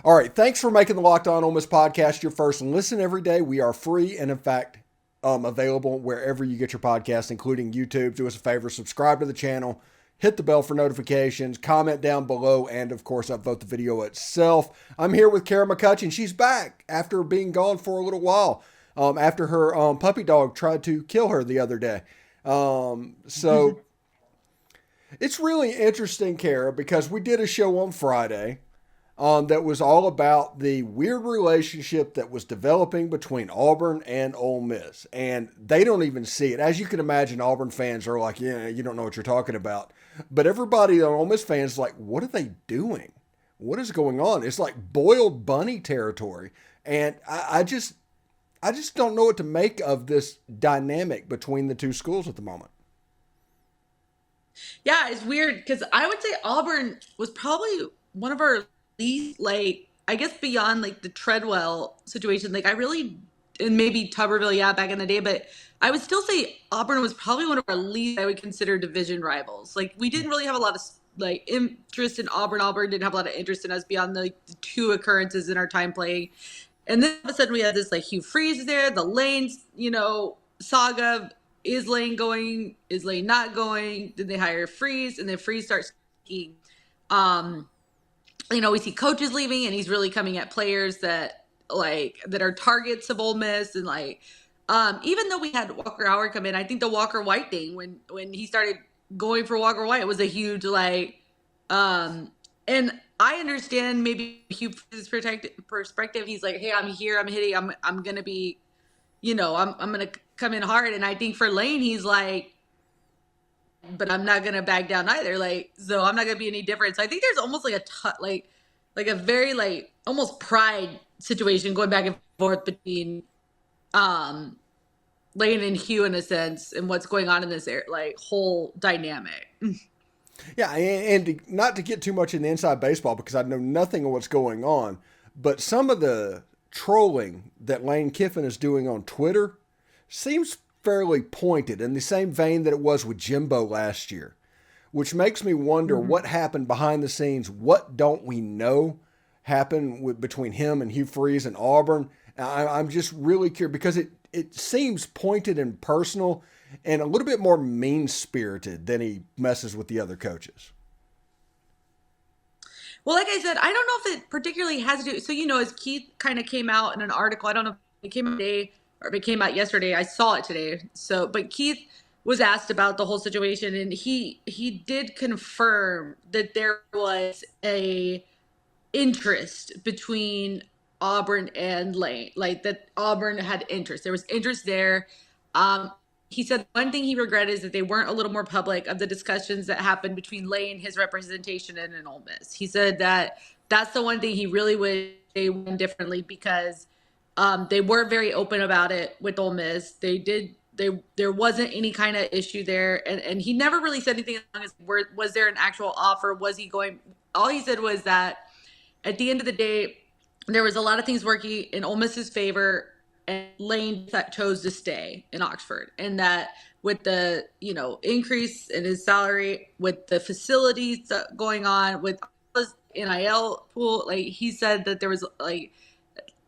All right, thanks for making the Locked On Ole Miss podcast your first listen every day. We are free and, in fact, available wherever you get your podcast, including YouTube. Do us a favor, subscribe to the channel, hit the bell for notifications, comment down below, and, of course, upvote the video itself. I'm here with Cara McCutcheon. She's back after being gone for a little while, after her puppy dog tried to kill her the other day. So it's really interesting, Cara, because we did a show on Friday that was all about the weird relationship that was developing between Auburn and Ole Miss. And they don't even see it. As you can imagine, Auburn fans are like, yeah, you don't know what you're talking about. But everybody on Ole Miss fans is like, what are they doing? What is going on? It's like boiled bunny territory. And I just don't know what to make of this dynamic between the two schools at the moment. Yeah, it's weird because I would say Auburn was probably one of our least, like, I guess beyond like the Treadwell situation. Like, I really, and maybe Tuberville, yeah, back in the day, but I would still say Auburn was probably one of our least, I would consider, division rivals. Like, we didn't really have a lot of like interest in Auburn. Auburn didn't have a lot of interest in us beyond the two occurrences in our time playing. And then all of a sudden we had this like Hugh Freeze there, the Lanes, saga. Is Lane going? Is Lane not going? Did they hire Freeze? And then Freeze starts speaking. We see coaches leaving, and he's really coming at players that are targets of Ole Miss, and even though we had Walker Howard come in, I think the Walker White thing when he started going for Walker White was a huge and I understand maybe Hugh's perspective. He's like, hey, I'm here, I'm hitting, I'm gonna be, I'm gonna come in hard. And I think for Lane, he's like, but I'm not gonna back down either. So I'm not gonna be any different. So I think there's almost like a very almost pride situation going back and forth between Lane and Hugh in a sense, and what's going on in this whole dynamic. Yeah, and not to get too much in the inside baseball because I know nothing of what's going on, but some of the trolling that Lane Kiffin is doing on Twitter seems fairly pointed in the same vein that it was with Jimbo last year, which makes me wonder what happened behind the scenes. What don't we know happened between him and Hugh Freeze and Auburn? I'm just really curious because it seems pointed and personal and a little bit more mean-spirited than he messes with the other coaches. Well, like I said, I don't know if it particularly has to do. So, as Keith kind of came out in an article, I don't know if it came out today or if it came out yesterday. I saw it today. But Keith was asked about the whole situation, and he did confirm that there was a interest between Auburn and Lane, that Auburn had interest. There was interest there. He said one thing he regretted is that they weren't a little more public of the discussions that happened between Lane, his representation, and an Ole Miss. He said that that's the one thing he really would they went differently because they weren't very open about it with Ole Miss. There wasn't any kind of issue there, and he never really said anything as long as was there an actual offer? Was he going? All he said was that at the end of the day, there was a lot of things working in Ole Miss's favor. And Lane chose to stay in Oxford, and that with the increase in his salary, with the facilities going on, with his NIL pool, he said that there was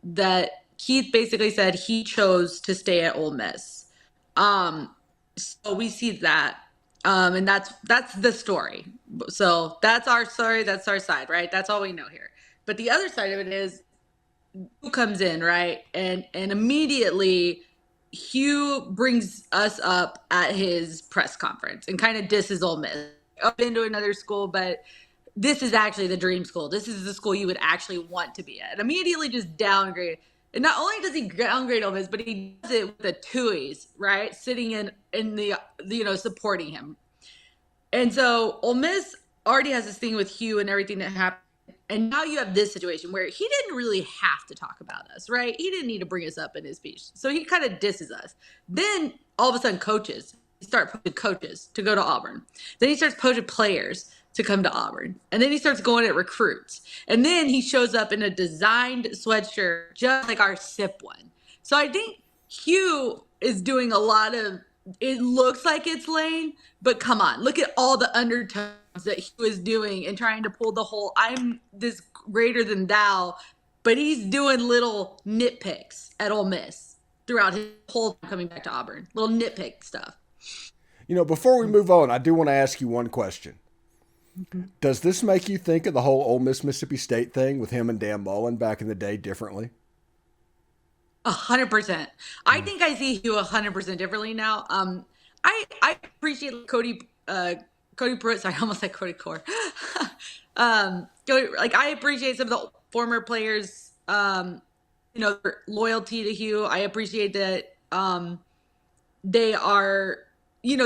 that Keith basically said he chose to stay at Ole Miss. So we see that, and that's the story. So that's our story. That's our side, right? That's all we know here. But the other side of it is, who comes in, right? And immediately Hugh brings us up at his press conference and kind of disses Ole Miss. I've been to another school, but this is actually the dream school. This is the school you would actually want to be at. And immediately just downgrade. And not only does he downgrade Ole Miss, but he does it with the Tuohys, right? Sitting in the supporting him. And so Ole Miss already has this thing with Hugh and everything that happened. And now you have this situation where he didn't really have to talk about us, right? He didn't need to bring us up in his speech. So he kind of disses us. Then all of a sudden coaches start poaching coaches to go to Auburn. Then he starts poaching players to come to Auburn. And then he starts going at recruits. And then he shows up in a designed sweatshirt just like our SIP one. So I think Hugh is doing a lot of, it looks like it's Lane, but come on, look at all the undertones that he was doing and trying to pull the whole I'm this greater than thou, but he's doing little nitpicks at Ole Miss throughout his whole time coming back to Auburn. Little nitpick stuff. Before we move on, I do want to ask you one question. Does this make you think of the whole Ole Miss Mississippi State thing with him and Dan Mullen back in the day differently? 100%. I think I see Hugh 100% differently now. I appreciate Cody Pruitt. Sorry, I almost said Cody Core. I appreciate some of the former players. Their loyalty to Hugh. I appreciate that. They are,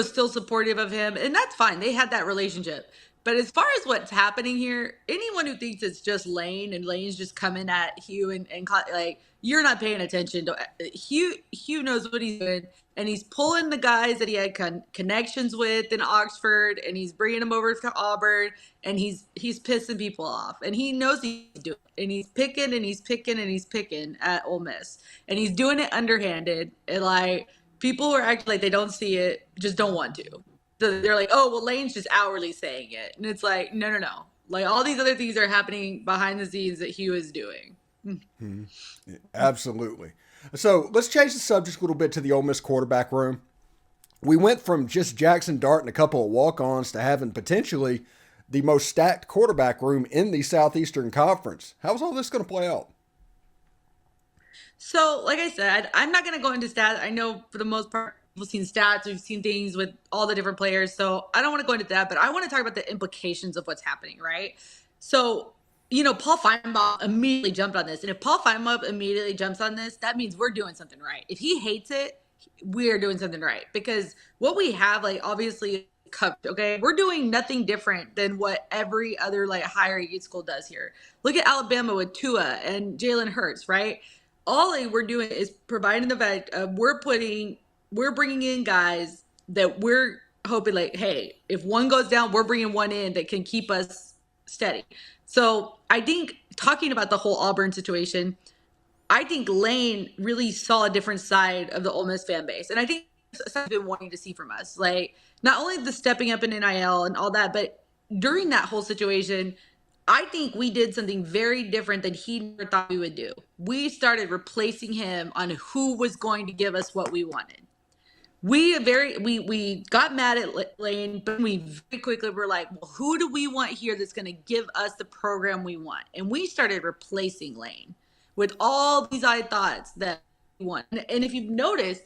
still supportive of him, and that's fine. They had that relationship. But as far as what's happening here, anyone who thinks it's just Lane and Lane's just coming at Hugh and you're not paying attention to Hugh. Hugh knows what he's doing, and he's pulling the guys that he had connections with in Oxford, and he's bringing them over to Auburn, and he's pissing people off, and he knows he's doing it, and he's picking and he's picking and he's picking at Ole Miss, and he's doing it underhanded, and people who are acting like they don't see it just don't want to. So they're like, oh, well, Lane's just outwardly saying it. And it's like, no. Like, all these other things are happening behind the scenes that Hugh is doing. Mm-hmm. Yeah, absolutely. So let's change the subject a little bit to the Ole Miss quarterback room. We went from just Jackson Dart and a couple of walk-ons to having potentially the most stacked quarterback room in the Southeastern Conference. How's all this going to play out? So, like I said, I'm not going to go into stats. I know for the most part, we've seen stats, we've seen things with all the different players. So I don't want to go into that, but I want to talk about the implications of what's happening, right? So, Paul Feinbaum immediately jumped on this. And if Paul Feinbaum immediately jumps on this, that means we're doing something right. If he hates it, we're doing something right. Because what we have, obviously, okay, we're doing nothing different than what every other, higher elite school does here. Look at Alabama with Tua and Jalen Hurts, right? All we're doing is providing the fact of we're bringing in guys that we're hoping hey, if one goes down, we're bringing one in that can keep us steady. So I think talking about the whole Auburn situation, I think Lane really saw a different side of the Ole Miss fan base. And I think that's what I've been wanting to see from us. Not only the stepping up in NIL and all that, but during that whole situation, I think we did something very different than he never thought we would do. We started replacing him on who was going to give us what we wanted. We got mad at Lane, but we very quickly were like, well, who do we want here that's going to give us the program we want? And we started replacing Lane with all these thoughts that we want. And if you've noticed,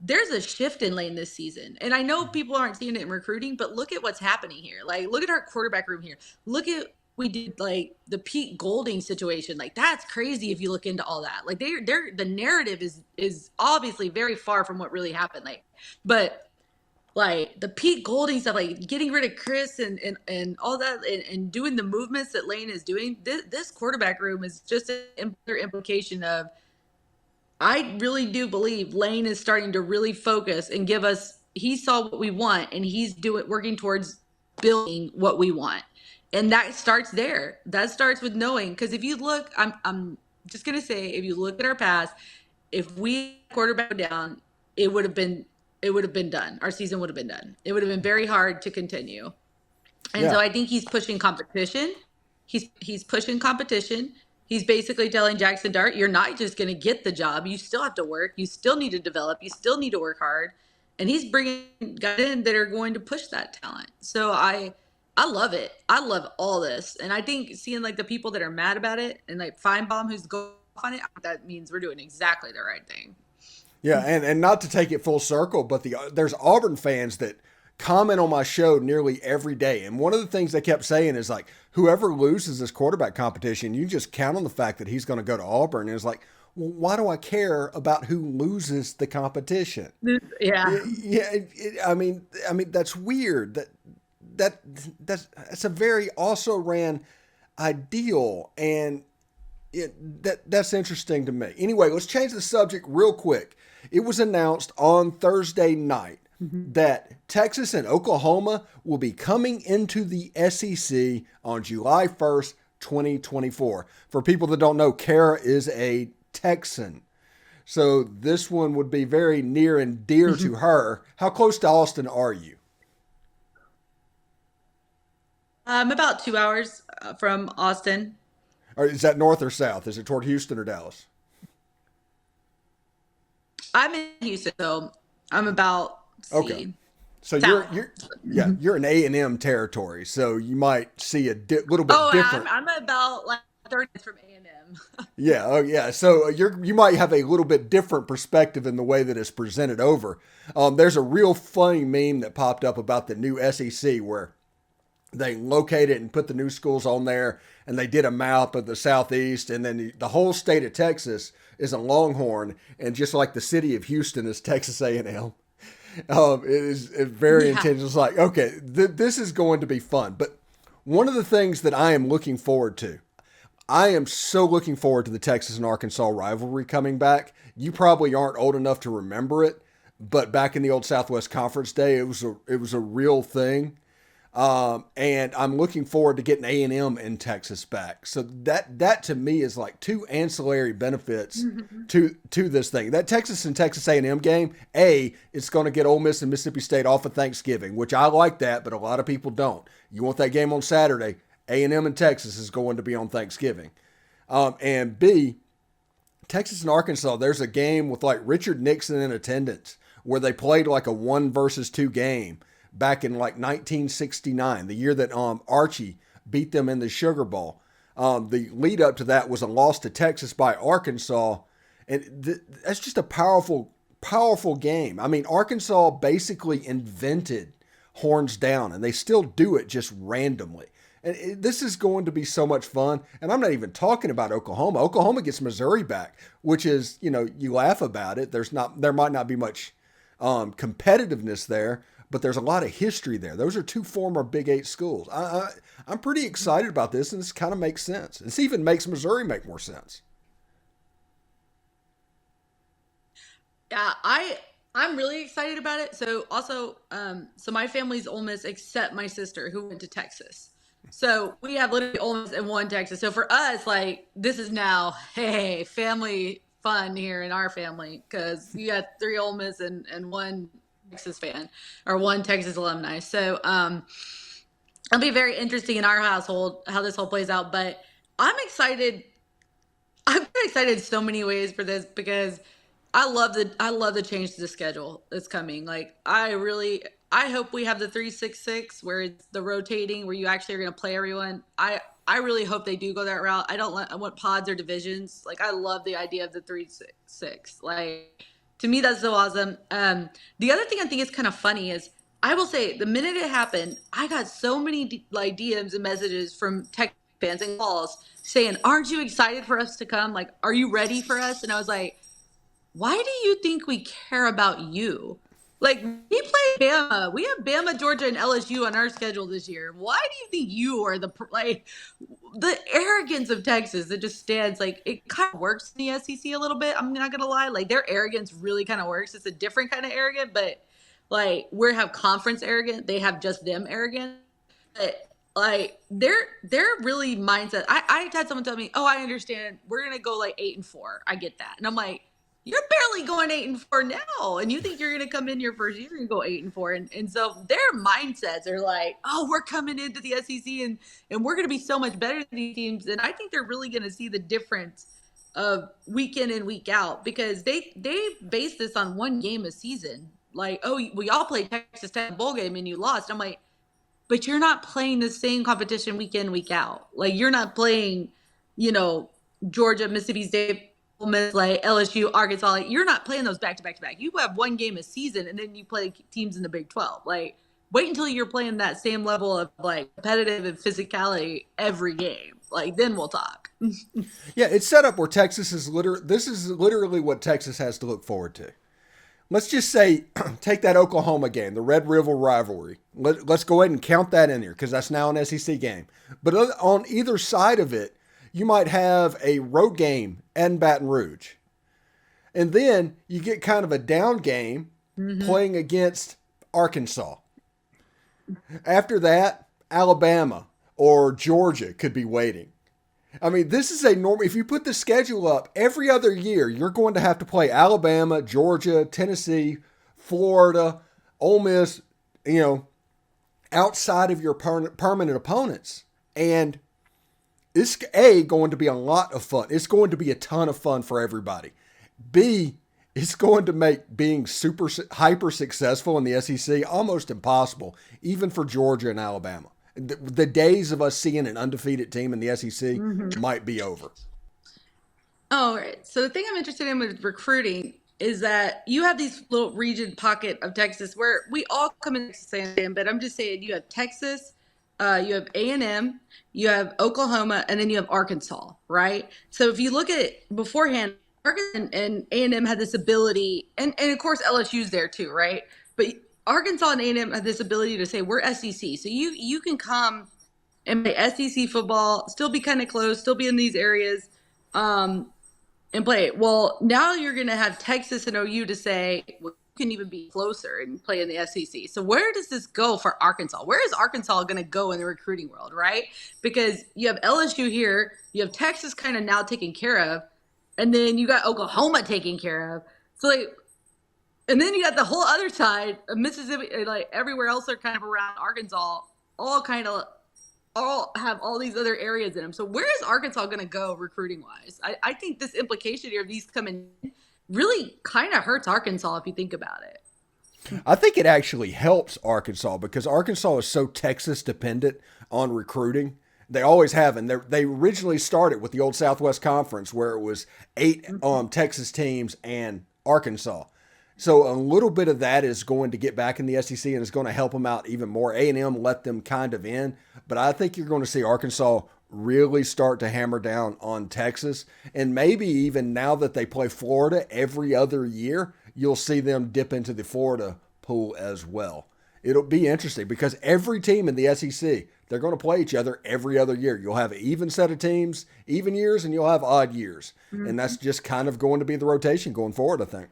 there's a shift in Lane this season. And I know people aren't seeing it in recruiting, but look at what's happening here. Look at our quarterback room here. Look at we did the Pete Golding situation. That's crazy if you look into all that. They're the narrative is obviously very far from what really happened. But the Pete Golding stuff, getting rid of Chris and all that and doing the movements that Lane is doing, this quarterback room is just another implication of, I really do believe Lane is starting to really focus and give us, he saw what we want and he's working towards building what we want. And that starts there. That starts with knowing, because if you look, I'm just going to say, if you look at our past, if we quarterback down, it would have been done. Our season would have been done. It would have been very hard to continue. And so I think he's pushing competition. He's pushing competition. He's basically telling Jackson Dart, you're not just going to get the job. You still have to work. You still need to develop. You still need to work hard. And he's bringing guys in that are going to push that talent. So I love it. I love all this. And I think seeing the people that are mad about it and Feinbaum who's going off on it, that means we're doing exactly the right thing. Yeah, and not to take it full circle, but there's Auburn fans that comment on my show nearly every day. And one of the things they kept saying is whoever loses this quarterback competition, you just count on the fact that he's going to go to Auburn. And it's well, why do I care about who loses the competition? Yeah. Yeah. I mean, that's weird. That's a very also ran ideal. And that's interesting to me. Anyway, let's change the subject real quick. It was announced on Thursday night that Texas and Oklahoma will be coming into the SEC on July 1st, 2024. For people that don't know, Cara is a Texan. So this one would be very near and dear to her. How close to Austin are you? I'm about 2 hours from Austin. Or is that north or south? Is it toward Houston or Dallas? I'm in Houston, so I'm about, let's Okay. see, So south. yeah, you're in A&M territory, so you might see a little bit Oh, different. I'm about like 30 minutes from A&M. Yeah, oh yeah. So you might have a little bit different perspective in the way that it's presented over. There's a real funny meme that popped up about the new SEC where they located and put the new schools on there, and they did a map of the southeast, and then the whole state of Texas is a Longhorn, and just like the city of Houston is Texas A&M. It is very Yeah. intense. It's like, okay, this is going to be fun. But one of the things that I am looking forward to, I am so looking forward to the Texas and Arkansas rivalry coming back. You probably aren't old enough to remember it, but back in the old Southwest Conference day, it was a real thing. And I'm looking forward to getting A&M in Texas back. So that to me is like two ancillary benefits to this thing. That Texas and Texas A&M game, it's going to get Ole Miss and Mississippi State off of Thanksgiving, which I like that, but a lot of people don't. You want that game on Saturday? A&M and Texas is going to be on Thanksgiving. And B, Texas and Arkansas, there's a game with like Richard Nixon in attendance where they played like a 1-versus-2 game back in like 1969, the year that Archie beat them in the Sugar Bowl. The lead up to that was a loss to Texas by Arkansas, and that's just a powerful, powerful game. I mean, Arkansas basically invented horns down, and they still do it just randomly. And this is going to be so much fun. And I'm not even talking about Oklahoma. Oklahoma gets Missouri back, which is, you laugh about it. There might not be much competitiveness there, but there's a lot of history there. Those are two former Big Eight schools. I'm pretty excited about this, and this kind of makes sense. This even makes Missouri make more sense. Yeah, I'm really excited about it. So also, so my family's Ole Miss except my sister who went to Texas. So we have literally Ole Miss and one Texas. So for us, like this is now, hey, family fun here in our family because you got three Ole Miss and one Texas fan or one Texas alumni. So it'll be very interesting in our household how this whole plays out. But I'm excited. I'm excited in so many ways for this because I love the change to the schedule that's coming. Like I hope we have the 3-6-6 where it's the rotating where you actually are going to play everyone. I really hope they do go that route. I want pods or divisions. Like I love the idea of the 3-6-6. Like to me that's so awesome. The other thing I think is kind of funny is I will say the minute it happened, I got so many like DMs and messages from tech fans and calls saying, "Aren't you excited for us to come? Like, are you ready for us?" And I was like, why do you think we care about you? Like we play Bama, we have Bama, Georgia, and LSU on our schedule this year. Why do you think you are like the arrogance of Texas that just stands like it kind of works in the SEC a little bit? I'm not gonna lie, like their arrogance really kind of works. It's a different kind of arrogant, but like we have conference arrogant, they have just them arrogant. But like they're really mindset. I had someone tell me, "Oh, I understand. We're gonna go like 8-4." I get that, and I'm like you're barely going 8-4 now, and you think you're going to come in your first year and go 8-4, and so their mindsets are like, oh, we're coming into the SEC and we're going to be so much better than these teams, and I think they're really going to see the difference of week in and week out because they base this on one game a season. Like, oh, we all played Texas Tech bowl game and you lost. I'm like, but you're not playing the same competition week in week out. Like you're not playing, you know, Georgia, Mississippi State, Ole Miss, like LSU, Arkansas, like you're not playing those back to back to back. You have one game a season, and then you play teams in the Big 12. Like, wait until you're playing that same level of like competitive and physicality every game. Like, then we'll talk. Yeah, it's set up where this is literally what Texas has to look forward to. Let's just say, take that Oklahoma game, the Red River rivalry. Let's go ahead and count that in here because that's now an SEC game. But on either side of it, you might have a road game in Baton Rouge. And then you get kind of a down game playing against Arkansas. After that, Alabama or Georgia could be waiting. I mean, this is a normal. If you put the schedule up every other year, you're going to have to play Alabama, Georgia, Tennessee, Florida, Ole Miss, outside of your permanent opponents. And it's going to be a lot of fun. It's going to be a ton of fun for everybody. B, it's going to make being super hyper successful in the SEC almost impossible, even for Georgia and Alabama. The days of us seeing an undefeated team in the SEC might be over. Oh, right. So the thing I'm interested in with recruiting is that you have these little region pocket of Texas where we all come in Texas A&M, but I'm just saying you have Texas, you have A&M, you have Oklahoma, and then you have Arkansas, right? So if you look at it beforehand, Arkansas and A&M had this ability, and of course LSU's there too, right? But Arkansas and A&M had this ability to say we're SEC, so you can come and play SEC football, still be kind of close, still be in these areas. And play it. Well, now you're going to have Texas and OU to say, well, you can even be closer and play in the SEC. So where does this go for Arkansas? Where is Arkansas going to go in the recruiting world, right? Because you have LSU here, you have Texas kind of now taken care of, and then you got Oklahoma taken care of. So and then you got the whole other side of Mississippi, like everywhere else are kind of around Arkansas, all have all these other areas in them. So where is Arkansas going to go recruiting wise? I think this implication here of these coming really kind of hurts Arkansas if you think about it. I think it actually helps Arkansas because Arkansas is so Texas dependent on recruiting. They always have, and they originally started with the old Southwest Conference where it was 8 Texas teams and Arkansas. So a little bit of that is going to get back in the SEC and is going to help them out even more. A&M let them kind of in, but I think you're going to see Arkansas really start to hammer down on Texas. And maybe even now that they play Florida every other year, you'll see them dip into the Florida pool as well. It'll be interesting because every team in the SEC, they're going to play each other every other year. You'll have an even set of teams, even years, and you'll have odd years. And that's just kind of going to be the rotation going forward, I think.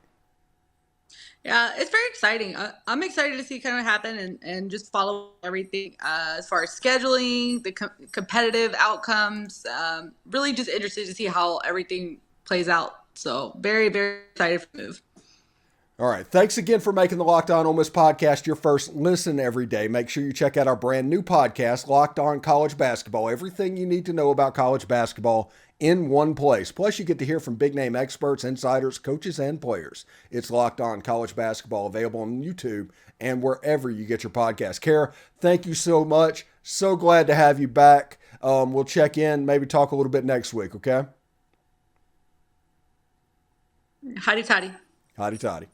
Yeah, it's very exciting. I'm excited to see kind of happen and just follow everything as far as scheduling, the competitive outcomes. Really just interested to see how everything plays out. So very, very excited for the move. All right. Thanks again for making the Locked On Ole Miss podcast your first listen every day. Make sure you check out our brand new podcast, Locked On College Basketball. Everything you need to know about college basketball in one place. Plus, you get to hear from big name experts, insiders, coaches, and players. It's Locked On College Basketball, available on YouTube and wherever you get your podcast. Cara, thank you so much. So glad to have you back. We'll check in, maybe talk a little bit next week, okay? Hotty toddy. Hotty toddy.